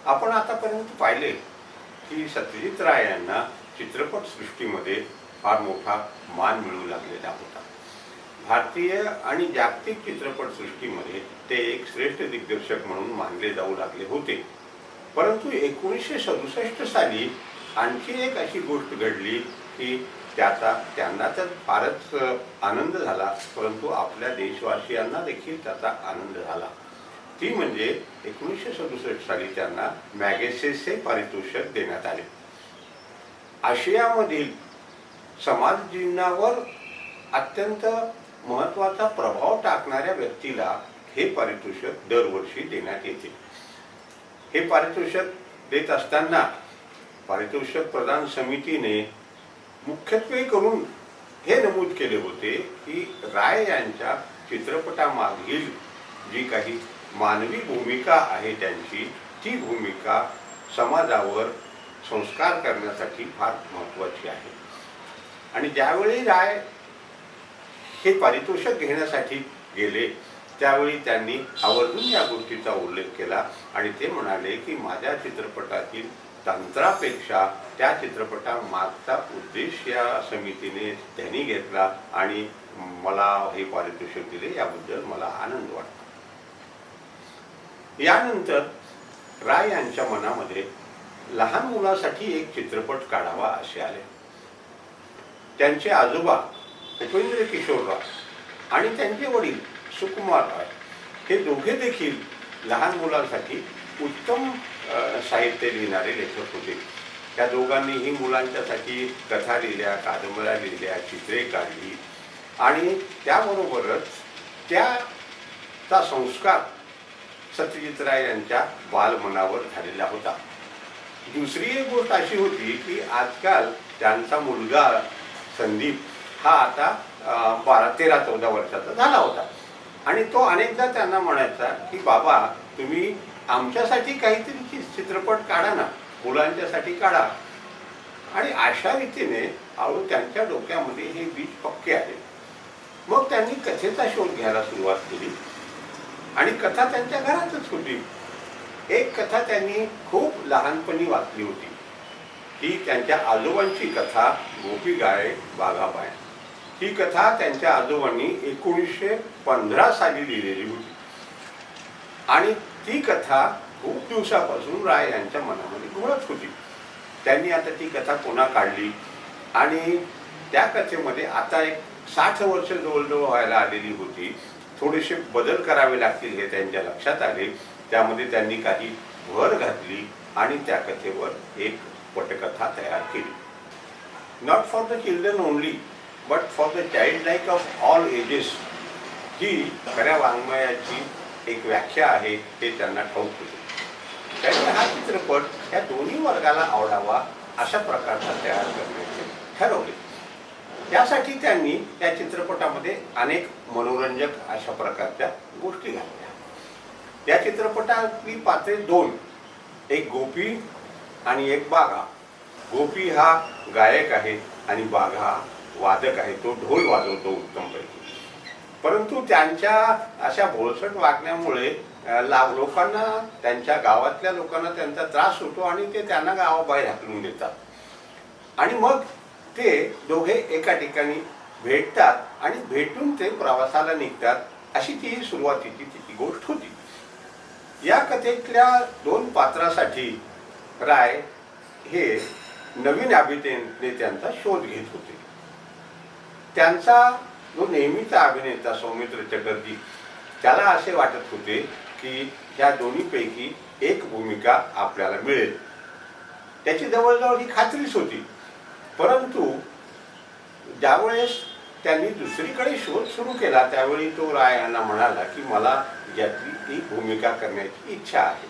आपण आतापर्यंत पाहिले की सत्यजित राय यांना चित्रपटसृष्टीमध्ये फार मोठा मान मिळू लागलेला होता. भारतीय आणि जागतिक चित्रपटसृष्टीमध्ये ते एक श्रेष्ठ दिग्दर्शक म्हणून मानले जाऊ लागले होते. परंतु 1967 साली आणखी एक अशी गोष्ट घडली की त्यांना तर फारच आनंद झाला, परंतु आपल्या देशवासियांना देखील त्याचा आनंद झाला. ती म्हणजे 1967 साली त्यांना मॅगसेसे पारितोषिक देण्यात आले. आशियामधील समाज जीवनावर अत्यंत महत्त्वाचा प्रभाव टाकणाऱ्या व्यक्तीला हे पारितोषिक दरवर्षी देण्यात येते. हे पारितोषिक देत असताना पारितोषिक प्रदान समितीने मुख्यत्वे करून हे नमूद केले होते की राय यांच्या चित्रपटामागील जी काही मानवी भूमिका आहे त्यांची, ती भूमिका समाजावर संस्कार करण्यासाठी फार महत्त्वाची आहे. आणि ज्यावेळी राय हे पारितोषिक घेण्यासाठी गेले त्यावेळी त्यांनी आवर्जून या गोष्टीचा उल्लेख केला आणि ते म्हणाले की माझ्या चित्रपटातील तंत्रापेक्षा त्या चित्रपटामागचा उद्देश या समितीने त्यांनी घेतला आणि मला हे पारितोषिक दिले, याबद्दल मला आनंद वाटतो. यानंतर राय यांच्या मनामध्ये लहान मुलासाठी एक चित्रपट काढावा असे आले. त्यांचे आजोबा उपेंद्र किशोर राय आणि त्यांचे वडील सुकुमार राय हे दोघे देखील लहान मुलांसाठी उत्तम साहित्य लिहिणारे लेखक होते. त्या दोघांनीही मुलांच्यासाठी कथा लिहिल्या, कादंबऱ्या लिहिल्या, चित्रे काढली आणि त्याबरोबरच त्याचा संस्कार सत्यजित राय यांच्या बालमनावर झालेला होता. दुसरी एक गोष्ट अशी होती की आजकाल त्यांचा मुलगा संदीप हा आता 13-14 वर्षाचा झाला होता आणि तो अनेकदा त्यांना म्हणायचा की बाबा तुम्ही आमच्यासाठी काहीतरी चित्रपट काढा ना, मुलांच्यासाठी काढा. आणि अशा रीतीने हळू त्यांच्या डोक्यामध्ये हे बीज पक्के आले. मग त्यांनी कथेचा शोध घ्यायला सुरुवात केली आणि कथा त्यांच्या घरातच होती. एक कथा त्यांनी खूप लहानपणी वाचली होती. ही त्यांच्या आजोबांची कथा गोपी गाय बाघा बाय. ही कथा त्यांच्या आजोबांनी 1915 साली लिहिलेली होती आणि ती कथा खूप दिवसापासून राय यांच्या मनामध्ये घोळत होती. त्यांनी आता ती कथा पुन्हा काढली आणि त्या कथेमध्ये आता एक 60 वर्ष जवळजवळ व्हायला आलेली होती. थोडेसे बदल करावे लागतील हे त्यांच्या लक्षात आले. त्यामध्ये त्यांनी काही भर घातली आणि त्या कथेवर एक पटकथा तयार केली. Not for the children only but for the child like of all ages ही खऱ्या वाङ्मयाची एक व्याख्या आहे हे त्यांना ठाऊक होते. त्यांनी हा चित्रपट या दोन्ही वर्गाला आवडावा अशा प्रकारचा तयार करण्याचे ठरवले. त्यासाठी त्यांनी त्या चित्रपटामध्ये अनेक मनोरंजक अशा प्रकारच्या गोष्टी घातल्या. या चित्रपटातली पात्रे दोन, एक गोपी आणि एक बाघा. गोपी हा गायक आहे आणि बाघा वादक आहे, तो ढोल वाजवतो उत्तमपैकी. परंतु त्यांच्या अशा भोळसट वागण्यामुळे लोकांना, त्यांच्या गावातल्या लोकांना त्यांचा त्रास होतो आणि ते त्यांना गावाबाहेर हाकलून देतात. आणि मग ते दोघे एका ठिकाणी भेटतात आणि भेटून ते प्रवासाला निघतात. अशी ती सुरुवातीची तिची गोष्ट होती. या कथेतल्या दोन पात्रासाठी राय हे नवीन अभिनेत्यांचा शोध घेत होते. त्यांचा जो नेहमीचा अभिनेता सौमित्र चटर्जी, त्याला असे वाटत होते की ह्या दोन्हीपैकी एक भूमिका आपल्याला मिळेल. त्याची जवळजवळ ही खात्रीच होती. परंतु ज्यावेळेस त्यांनी दुसरीकडे शोध सुरू केला त्यावेळी तो राय यांना म्हणाला की मला यातली एक भूमिका करण्याची इच्छा आहे.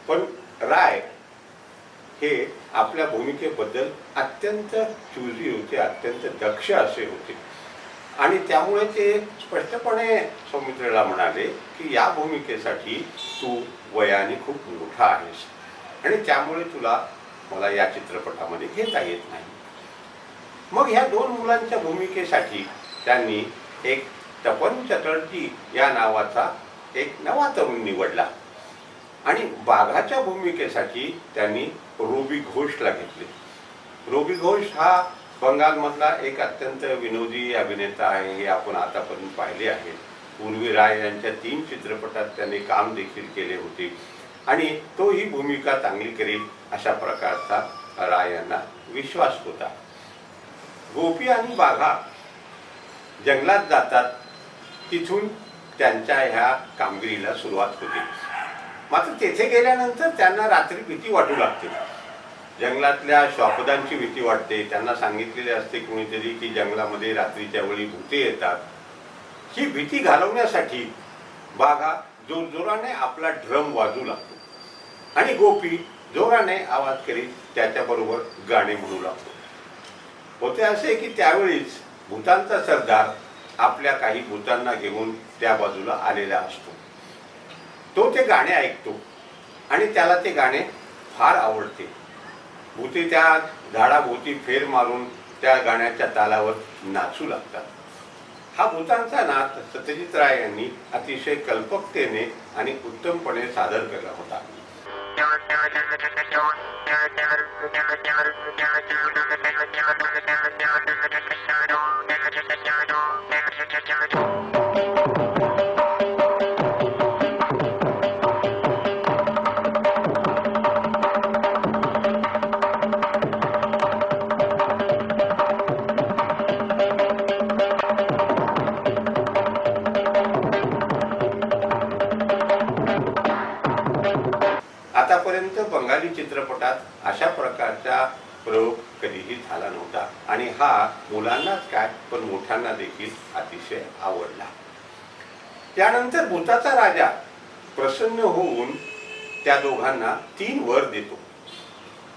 पण राय हे आपल्या भूमिकेबद्दल अत्यंत चुजी होते, अत्यंत दक्ष असे होते आणि त्यामुळे ते स्पष्टपणे सौमित्रेला म्हणाले की या भूमिकेसाठी तू वयाने खूप मोठा आहेस आणि त्यामुळे तुला मला या चित्रपटामध्ये घेता येत नाही. मग ह्या दोन मुलांच्या भूमिकेसाठी त्यांनी एक तपन चटर्जी या नावाचा एक नवा तरुण निवडला आणि बाघाच्या भूमिकेसाठी त्यांनी रोबी घोषला घेतले. रोबी घोष हा बंगालमधला एक अत्यंत विनोदी अभिनेता आहे, हे आपण आतापर्यंत पाहिले आहे. पूर्वी राय यांच्या 3 चित्रपटात त्यांनी काम देखील केले होते आणि तो ही भूमिका चांगली करेल अशा प्रकारचा राय यांना विश्वास होता. गोपी आणि बाघा जंगलात जातात, तिथून त्यांच्या ह्या कामगिरीला सुरुवात होते. मात्र तेथे गेल्यानंतर त्यांना रात्री भीती वाटू लागते. जंगलातल्या श्वापदांची भीती वाटते. त्यांना सांगितलेले असते कोणीतरी की जंगलामध्ये रात्रीच्या वेळी भूते येतात. ही भीती घालवण्यासाठी बाघा जोरजोराने आपला ड्रम वाजू लागतो आणि गोपी जोराने आवाज करीत त्याच्याबरोबर गाणे म्हणू लागतो. होते असे की त्यावेळीच भूतांचा सरदार आपल्या काही भूतांना घेऊन त्या बाजूला आलेला असतो. तो ते गाणे ऐकतो आणि त्याला ते गाणे फार आवडते. भूते त्या झाडाभोवती फेर मारून त्या गाण्याच्या तालावर नाचू लागतात. हा भूतांचा नाच सत्यजित राय यांनी अतिशय कल्पकतेने आणि उत्तमपणे सादर केला होता. आतापर्यंत बंगाली चित्रपटात अशा प्रकारचा प्रयोग कधीही झाला नव्हता आणि हा मुलांनाच काय पण मोठ्यांना देखील अतिशय आवडला. त्यानंतर भूताचा राजा प्रसन्न होऊन त्या दोघांना 3 वर देतो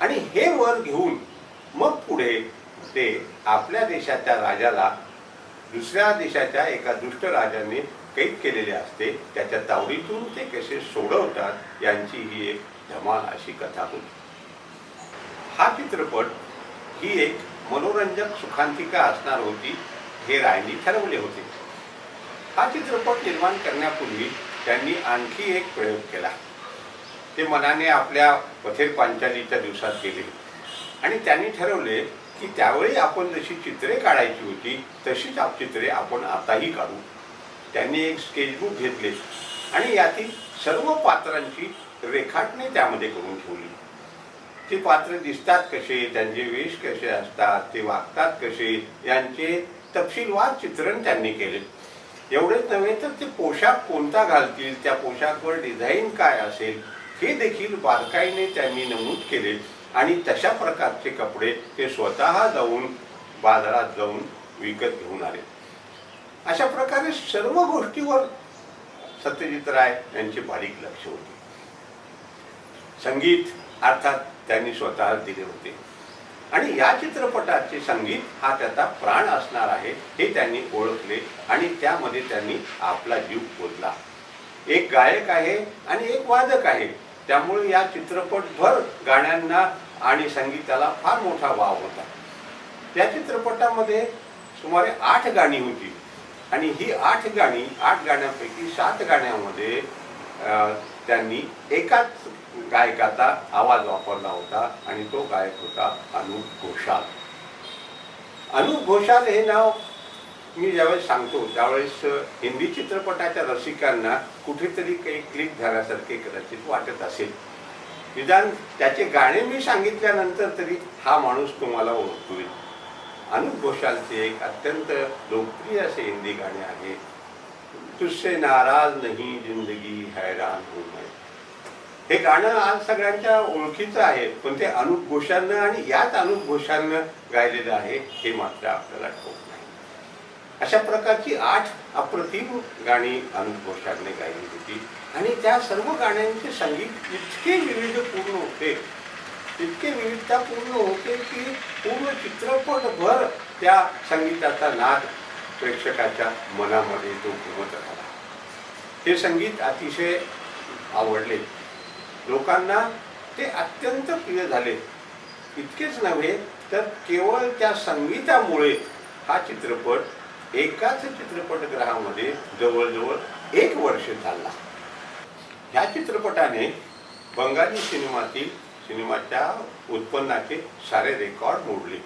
आणि हे वर घेऊन मग पुढे ते आपल्या देशाच्या राजाला दुसऱ्या देशाच्या एका दुष्ट राजाने कैद केलेले असते, त्याच्या तावडीतून ते कसे सोडवतात यांची ही एक धमाल अशी कथा होती. हा चित्रपट ही एक मनोरंजक सुखांतिका असणार होती हे रायनी ठरवले होते. हा चित्रपट निर्माण करण्यापूर्वी त्यांनी आणखी एक प्रयोग केला. ते मनाने आपल्या पथेर पांचालीच्या दिवसात गेले आणि त्यांनी ठरवले की त्यावेळी आपण जशी चित्रे काढायची होती तशीच चित्रे आपण आताही काढू. त्यांनी एक स्केचबुक घेतले आणि यातील सर्व पात्रांची रेखाटने त्यामध्ये करून ठेवली. ती पात्र दिसतात कसे, त्यांचे वेश कसे असतात, ते वागतात कसे यांचे तपशीलवार चित्रण त्यांनी केले. एवढेच नव्हे तर ते पोशाख कोणता घालतील, त्या पोशाखवर डिझाईन काय असेल हे देखील बारकाईने त्यांनी नमूद केले आणि तशा प्रकारचे कपडे ते स्वतः जाऊन बाजारात जाऊन विकत घेऊन आले. अशा प्रकारे सर्व गोष्टीवर सत्यजित राय यांचे बारीक लक्ष होते. संगीत अर्थात त्यांनी स्वतः दिले होते आणि या चित्रपटाचे संगीत हा त्याचा प्राण असणार आहे हे त्यांनी ओळखले आणि त्यामध्ये त्यांनी आपला जीव ओतला. एक गायक आहे आणि एक वादक आहे, त्यामुळे या चित्रपटभर गाण्यांना आणि संगीताला फार मोठा वाव होता. या चित्रपटामध्ये सुमारे 8 गाणी होती आणि ही 8 गाण्यांपैकी 7 गाण्यामध्ये त्यांनी एकाच गायकाचा आवाज वापरला होता आणि तो गायक होता अनूप घोषाल. अनूप घोषाल हे नाव मी ज्यावेळेस सांगतो त्यावेळेस हिंदी चित्रपटाच्या रसिकांना कुठेतरी काही क्लिक झाल्यासारखे कदाचित वाटत असेल. निदान त्याचे गाणे मी सांगितल्यानंतर तरी हा माणूस तुम्हाला ओळखतोय. अनूप घोषालचे एक अत्यंत लोकप्रिय असे हिंदी गाणे आहे, तुझसे नाराज नहीं जिंदगी हैरान हूं मैं. हे गाणं आज सगळ्यांच्या ओळखीचं आहे, पण ते अनूप घोषालनं आणि याच अनूप घोषालनं गायलेलं आहे हे मात्र आपल्याला ठाऊक नाही. अशा प्रकारची 8 अप्रतिम गाणी अनूप घोषालने गायली होती आणि त्या सर्व गाण्यांचे संगीत इतके विविधपूर्ण होते, इतके विविधतापूर्ण होते की पूर्ण चित्रपटभर त्या संगीताचा नाद प्रेक्षकाच्या मनामध्ये तो घुमत राहिला. हे संगीत अतिशय आवडले लोकांना, ते अत्यंत प्रिय झाले. इतकेच नव्हे तर केवळ त्या संगीतामुळे हा चित्रपट एकाच चित्रपटगृहामध्ये जवळजवळ 1 वर्ष चालला. ह्या चित्रपटाने बंगाली सिनेमाच्या उत्पन्नाचे सारे रेकॉर्ड मोडले.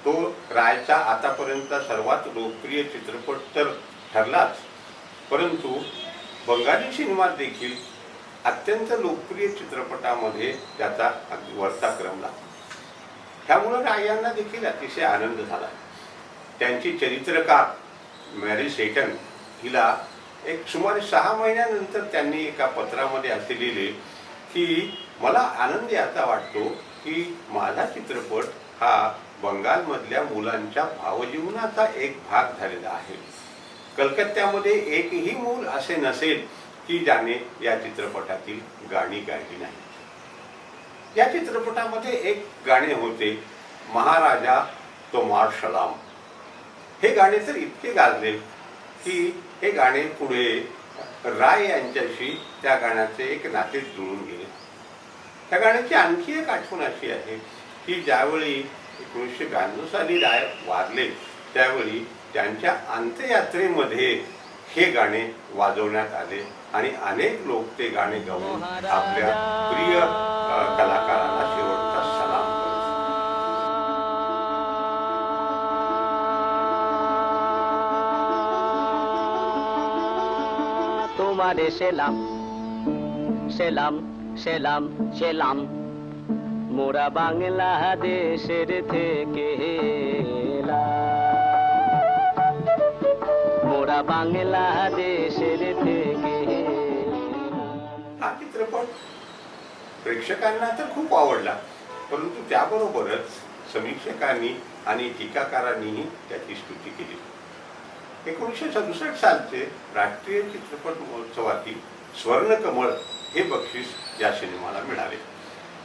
तो रायचा आतापर्यंत सर्वात लोकप्रिय चित्रपट तर ठरलाच, परंतु बंगाली सिनेमात देखील अत्यंत लोकप्रिय चित्रपटामध्ये त्याचा वरचा क्रम लागला. त्यामुळे राय यांना देखील अतिशय आनंद झाला. त्यांची चरित्रकार मॅरी सेटन हिला एक सुमारे 6 महिन्यानंतर त्यांनी एका पत्रामध्ये असे लिहिले की मला आनंद याचा वाटतो की माझा चित्रपट हा बंगालमधल्या मुलांच्या भावजीवनाचा एक भाग झालेला आहे. कलकत्त्यामध्ये एकही मूल असे नसेल की ज्याने या चित्रपटातील गाणी गायली नाही. या चित्रपटामध्ये एक गाणे होते, महाराजा तोमार सलाम. हे गाणे तर इतके गाजले की हे गाणे पुढे राय यांच्याशी त्या गाण्याचे एक नाते जुळून गेले. त्या गाण्याची आणखी एक आठवण अशी आहे की ज्यावेळी 1992 साली राय वारले त्यावेळी त्यांच्या अंत्ययात्रेमध्ये हे गाणे वाजवण्यात आले आणि अनेक लोक ते गाणे गाऊन आपल्या प्रिय कलाकारांना शेवटचा सलाम करतात. तुम्हारे सेलाम सेलाम सेलाम सेलाम मोरा बांग्लादेशेर থেকে मोरा बांग्लादेशेर থেকে. हा चित्रपट प्रेक्षकांना तर खूप आवडला, परंतु त्याबरोबरच समीक्षकांनी आणि टीकाकारांनीही त्याची स्तुती केली. 1967 सालचे राष्ट्रीय चित्रपट महोत्सवातील स्वर्णकमळ हे बक्षीस या सिनेमाला मिळाले.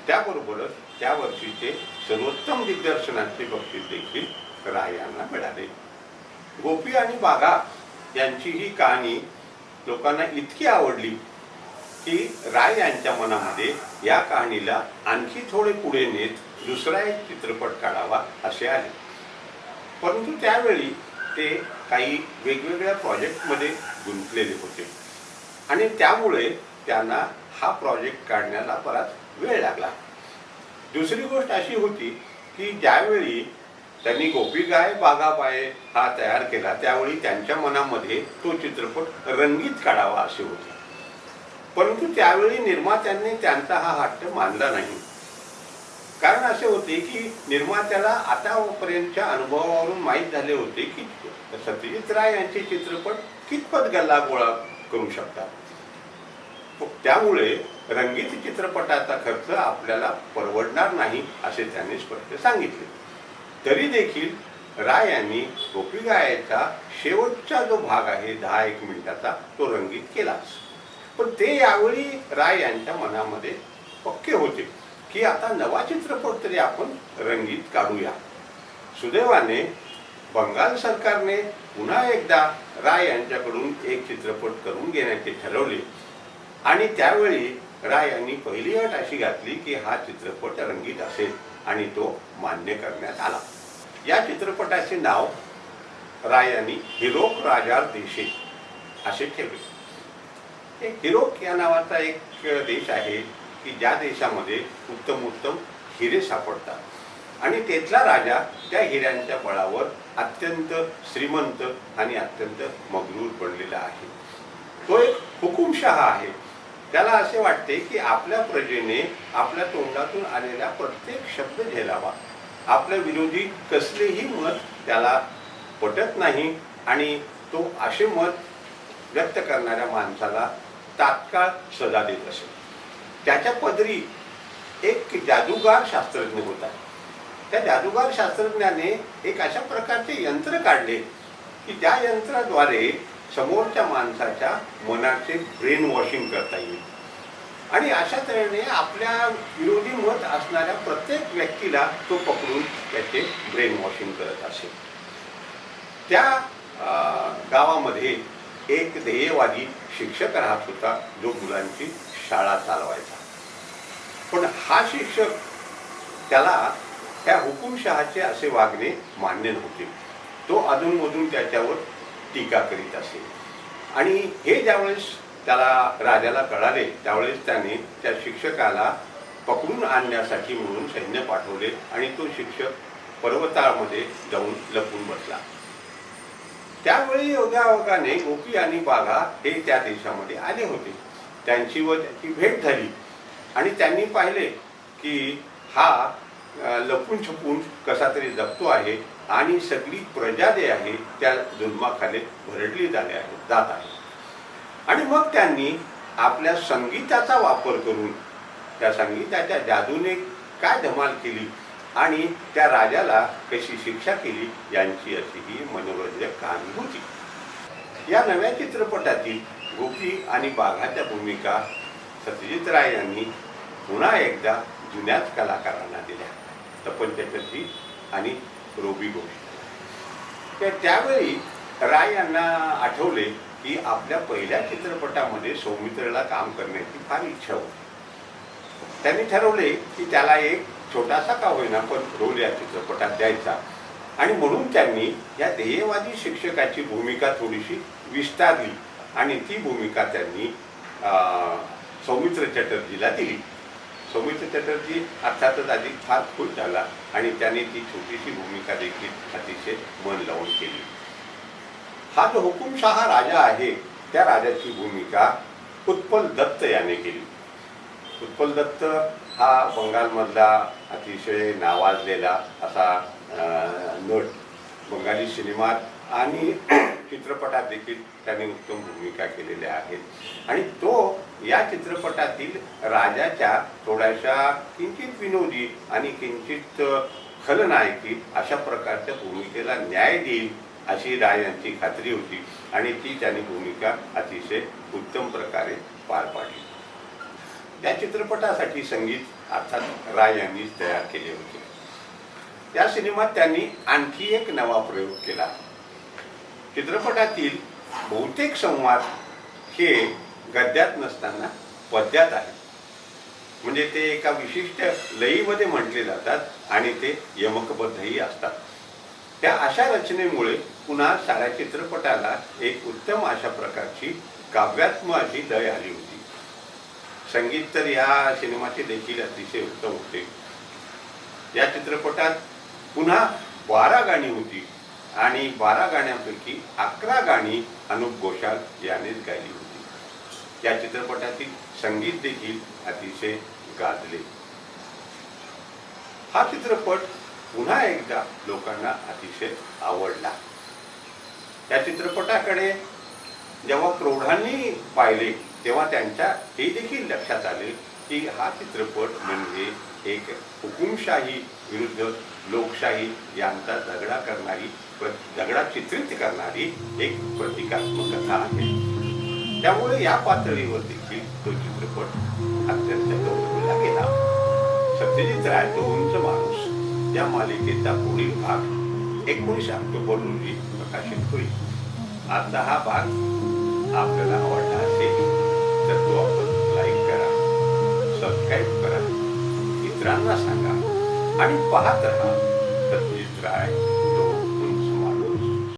त्याबरोबरच त्या वर्षीचे सर्वोत्तम दिग्दर्शनाचे बक्षीस देखील राय यांना मिळाले. गोपी आणि बाघा यांची ही कहाणी लोकांना इतकी आवडली की राय यांच्या मनामध्ये या कहाणीला आणखी थोडे पुढे नेत दुसरा एक चित्रपट काढावा असे आले. परंतु त्यावेळी ते काही वेगवेगळ्या प्रोजेक्टमध्ये गुंतलेले होते आणि त्यामुळे त्यांना हा प्रोजेक्ट काढण्याला बराच वेळ लागला. दुसरी गोष्ट अशी होती की ज्यावेळी त्यांनी गोपी गाय बागा बाय हा तयार केला त्यावेळी त्यांच्या मनामध्ये तो चित्रपट रंगीत काढावा असे होते. परंतु त्यावेळी निर्मात्यांनी त्यांचा हा हट्ट मानला नाही. कारण असे होते की निर्मात्याला आतापर्यंतच्या अनुभवावरून माहीत झाले होते की सत्यजित राय यांचे चित्रपट कितपत गल्लागोळा करू शकतात. त्यामुळे रंगीत चित्रपटाचा खर्च आपल्याला परवडणार नाही असे त्यांनी स्पष्ट सांगितले. तरी देखील राय यांनी गोपी गायचा शेवटचा जो भाग आहे 10-1 मिनिटाचा तो रंगीत केलाच. पण ते यावेळी राय यांच्या मनामध्ये पक्के होते की आता नवा चित्रपट तरी आपण रंगीत काढूया. सुदैवाने बंगाल सरकारने पुन्हा एकदा राय यांच्याकडून एक चित्रपट करून घेण्याचे ठरवले आणि त्यावेळी राय यांनी पहिली अट अशी घातली की हा चित्रपट रंगीत असेल आणि तो मान्य करण्यात आला. या चित्रपटाचे नाव राय यांनी हिरोक राजार देशे असे ठेवले. हिरोक या नावाचा एक देश आहे की ज्या देशामध्ये उत्तम उत्तम हिरे सापडतात आणि तेथला राजा त्या हिऱ्यांच्या बळावर अत्यंत श्रीमंत आणि अत्यंत मगरूर बनलेला आहे. तो एक हुकुमशहा आहे. त्याला असे वाटते की आपल्या प्रजेने आपल्या तोंडातून आलेला प्रत्येक शब्द झेलावा. आपल्या विरोधी कसलेही मत त्याला पटत नाही आणि तो असे मत व्यक्त करणाऱ्या माणसाला तात्काळ सजा देत असे. त्याच्या पदरी एक जादूगार शास्त्रज्ञ होता. त्या जादूगार शास्त्रज्ञाने एक अशा प्रकारचे यंत्र काढले की त्या यंत्राद्वारे समोरच्या माणसाच्या मनाचे ब्रेन वॉशिंग करता येईल आणि अशा तऱ्हेने आपल्या विरोधी मत असणाऱ्या प्रत्येक व्यक्तीला तो पकडून त्याचे ब्रेन वॉशिंग करत असे. त्या गावामध्ये एक ध्येयवादी शिक्षक राहत होता जो मुलांची शाळा चालवायचा. पण हा शिक्षक त्याला त्या हुकुमशहाचे असे वागणे मान्य नव्हते. तो अधूनमधून त्याच्यावर टीका करीत असे आणि हे ज्यावेळेस राजाला कळाले त्यावेळेस त्याने त्या शिक्षकाला पकडून आणण्यासाठी म्हणून सैन्य पाठवले आणि तो शिक्षक पर्वतामध्ये जाऊन लपून बसला. त्यावेळी योगायोगाने गोपी आणि बाघा हे त्या देशामध्ये आले होते. त्यांची व त्याची भेट झाली आणि त्यांनी पाहिले की हा लपून छपून कसा तरी जगतो आहे आणि सगळी प्रजा जे आहे त्या जुलमाखाली भरडली जात आहे. आणि मग त्यांनी आपल्या संगीताचा वापर करून त्या संगीताच्या जादूने काय धमाल केली आणि त्या राजाला कशी शिक्षा केली यांची अशी ही मनोरंजक कहाणी होती. या नव्या चित्रपटातील गोपी आणि बाघाच्या भूमिका सत्यजित राय यांनी पुन्हा एकदा जुन्याच कलाकारांना दिल्या, तपन चटर्जी आणि रोबी घोष. त्यावेळी राय यांना आठवले की आपल्या पहिल्या चित्रपटामध्ये सौमित्रला काम करण्याची फार इच्छा होती. त्यांनी ठरवले की त्याला एक छोटासा का होईना पण रोल या चित्रपटात द्यायचा आणि म्हणून त्यांनी या ध्येयवादी शिक्षकाची भूमिका थोडीशी विस्तारली आणि ती भूमिका त्यांनी सौमित्र चटर्जीला दिली. सौमित्र चटर्जी अर्थातच आधी फार खुश झाला आणि त्याने ती छोटीशी भूमिका देखील अतिशय मन लावून केली. हा जो हुकुमशहा राजा आहे त्या राजाची भूमिका उत्पल दत्त याने केली. उत्पल दत्त हा बंगालमधला अतिशय नावाजलेला असा नट. बंगाली सिनेमात आणि चित्रपटात देखील त्याने उत्तम भूमिका केलेल्या आहेत आणि तो या चित्रपटातील राजाच्या थोड्याशा किंचित विनोदी आणि किंचित खलनायकी अशा प्रकारच्या भूमिकेला न्याय देईल अशी राय यांची खात्री होती आणि ती त्यांनी भूमिका अतिशय उत्तम प्रकारे पार पाडली. त्या चित्रपटासाठी संगीत अर्थात राय यांनीच तयार केले होते. या सिनेमात त्यांनी आणखी एक नवा प्रयोग केला. चित्रपटातील बहुतेक संवाद हे गद्यात नसताना पद्यात आहेत. म्हणजे ते एका विशिष्ट लयीमध्ये म्हटले जातात आणि ते यमकबद्धही असतात. त्या अशा रचनेमुळे पुन्हा साऱ्या चित्रपटाला एक उत्तम अशा प्रकारची काव्यात्मक अशी लय आली होती. संगीत तर या सिनेमाचे देखील अतिशय उत्तम होते. या चित्रपटात पुन्हा 12 गाणी होती आणि 12 गाण्यांपैकी 11 गाणी अनुप घोषाल यानेच गायली होती. या चित्रपटातील संगीत देखील अतिशय गाजले. हा चित्रपट पुन्हा एकदा लोकांना अतिशय आवडला. या चित्रपटाकडे जेव्हा प्रौढांनी पाहिले तेव्हा त्यांच्या हे देखील लक्षात आले की हा चित्रपट म्हणजे एक हुकुमशाही विरुद्ध लोकशाही यांचा झगडा चित्रित करणारी एक प्रतिकात्मक कथा आहे. त्यामुळे या पातळीवर देखील तो चित्रपट अत्यंत गौरवला गेला. सत्यजित राय तो उंच माणूस या मालिकेचा पुढील भाग 19 ऑक्टोबर रोजी प्रकाशित होईल. आता हा भाग आपल्याला आवडला असेल तर तो आपण लाईक करा, सबस्क्राईब करा, मित्रांना सांगा आणि पाहत राहा सत्यजित राय